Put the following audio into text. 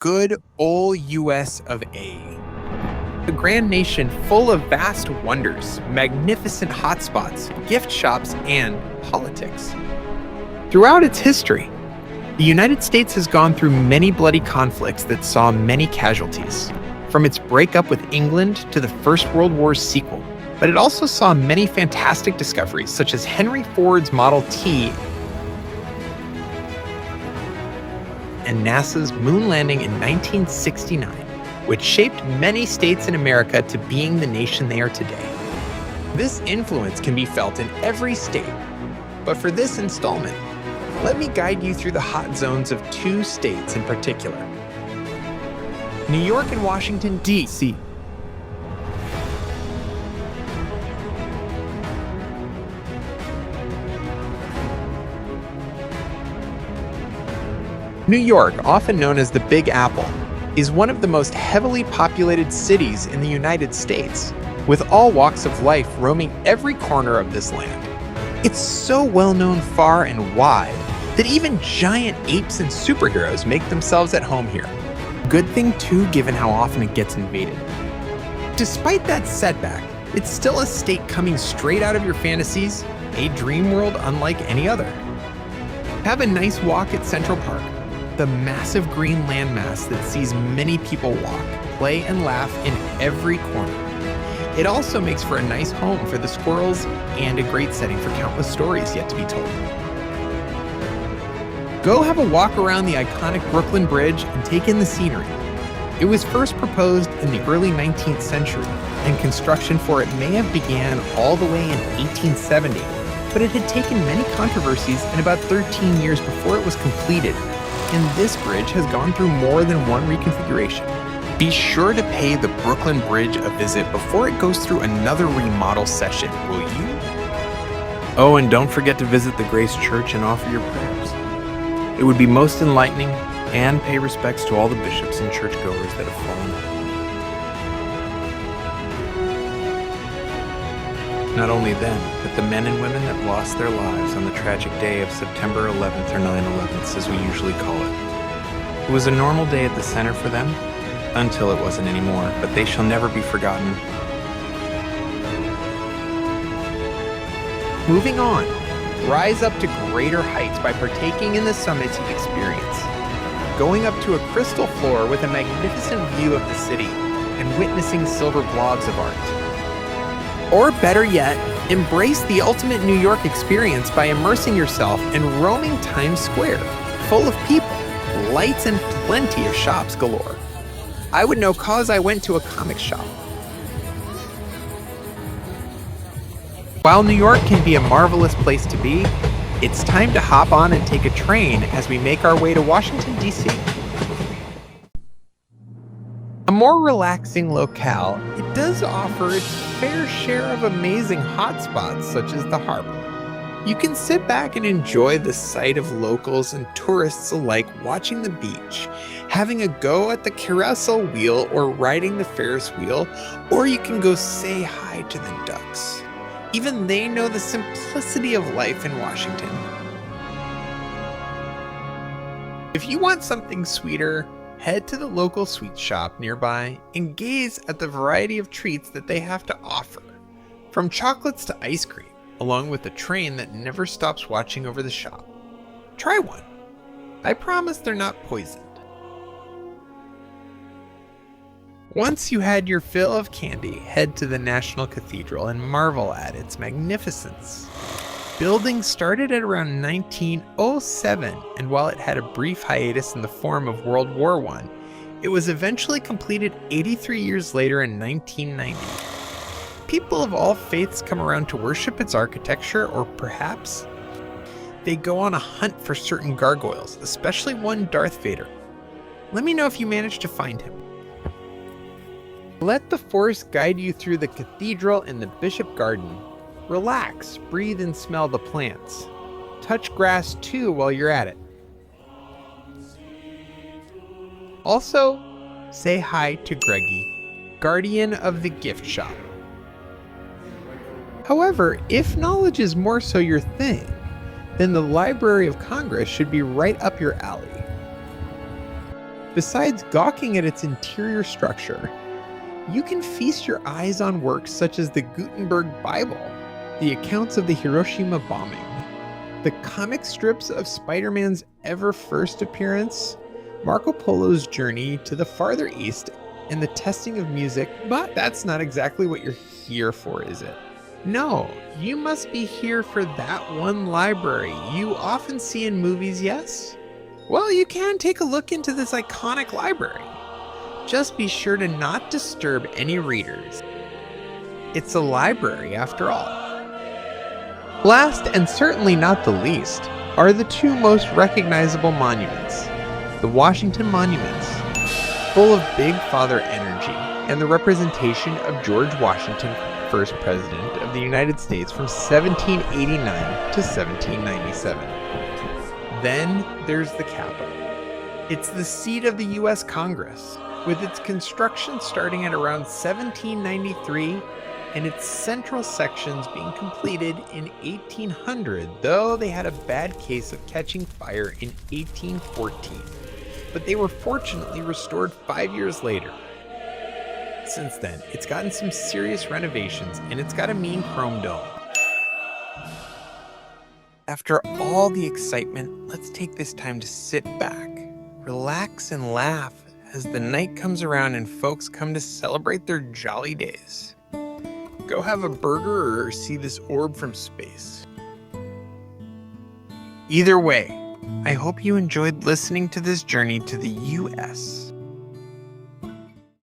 good old US of A. A grand nation full of vast wonders, magnificent hotspots, gift shops, and politics. Throughout its history, the United States has gone through many bloody conflicts that saw many casualties, from its breakup with England to the First World War's sequel. But it also saw many fantastic discoveries, such as Henry Ford's Model T and NASA's moon landing in 1969, which shaped many states in America to being the nation they are today. This influence can be felt in every state, but for this installment, let me guide you through the hot zones of two states in particular: New York and Washington, D.C. New York, often known as the Big Apple, is one of the most heavily populated cities in the United States, with all walks of life roaming every corner of this land. It's so well known far and wide that even giant apes and superheroes make themselves at home here. Good thing too, given how often it gets invaded. Despite that setback, it's still a state coming straight out of your fantasies, a dream world unlike any other. Have a nice walk at Central Park, the massive green landmass that sees many people walk, play, and laugh in every corner. It also makes for a nice home for the squirrels and a great setting for countless stories yet to be told. Go have a walk around the iconic Brooklyn Bridge and take in the scenery. It was first proposed in the early 19th century, and construction for it may have began all the way in 1870, but it had taken many controversies and about 13 years before it was completed, and this bridge has gone through more than one reconfiguration. Be sure to pay the Brooklyn Bridge a visit before it goes through another remodel session, will you? Oh, and don't forget to visit the Grace Church and offer your prayers. It would be most enlightening, and pay respects to all the bishops and churchgoers that have fallen. Not only them, but the men and women that lost their lives on the tragic day of September 11th or 9/11th, as we usually call it. It was a normal day at the center for them, until it wasn't anymore, but they shall never be forgotten. Moving on, rise up to greater heights by partaking in the summits you experience. Going up to a crystal floor with a magnificent view of the city and witnessing silver blobs of art. Or better yet, embrace the ultimate New York experience by immersing yourself in roaming Times Square, full of people, lights, and plenty of shops galore. I would know cause I went to a comic shop. While New York can be a marvelous place to be, it's time to hop on and take a train as we make our way to Washington, D.C. A more relaxing locale, it does offer its fair share of amazing hotspots such as the harbor. You can sit back and enjoy the sight of locals and tourists alike watching the beach, having a go at the carousel wheel or riding the Ferris wheel, or you can go say hi to the ducks. Even they know the simplicity of life in Washington. If you want something sweeter, head to the local sweet shop nearby and gaze at the variety of treats that they have to offer, from chocolates to ice cream, along with a train that never stops watching over the shop. Try one. I promise they're not poisoned. Once you had your fill of candy, head to the National Cathedral and marvel at its magnificence. Building started at around 1907, and while it had a brief hiatus in the form of World War I, it was eventually completed 83 years later in 1990. People of all faiths come around to worship its architecture, or perhaps they go on a hunt for certain gargoyles, especially one Darth Vader. Let me know if you manage to find him. Let the Force guide you through the cathedral and the Bishop Garden. Relax, breathe and smell the plants. Touch grass too while you're at it. Also, say hi to Greggy, guardian of the gift shop. However, if knowledge is more so your thing, then the Library of Congress should be right up your alley. Besides gawking at its interior structure, you can feast your eyes on works such as the Gutenberg Bible, the accounts of the Hiroshima bombing, the comic strips of Spider-Man's ever-first appearance, Marco Polo's journey to the farther east, and the testing of music. But that's not exactly what you're here for, is it? No, you must be here for that one library you often see in movies, yes? Well, you can take a look into this iconic library. Just be sure to not disturb any readers. It's a library after all. Last, and certainly not the least, are the two most recognizable monuments. The Washington Monuments, full of Big Father energy, and the representation of George Washington, first President of the United States from 1789 to 1797. Then there's the Capitol. It's the seat of the U.S. Congress, with its construction starting at around 1793 and its central sections being completed in 1800, though they had a bad case of catching fire in 1814. But they were fortunately restored 5 years later. Since then, it's gotten some serious renovations and it's got a mean chrome dome. After all the excitement, let's take this time to sit back, relax, and laugh as the night comes around and folks come to celebrate their jolly days. Go have a burger or see this orb from space. Either way, I hope you enjoyed listening to this journey to the US.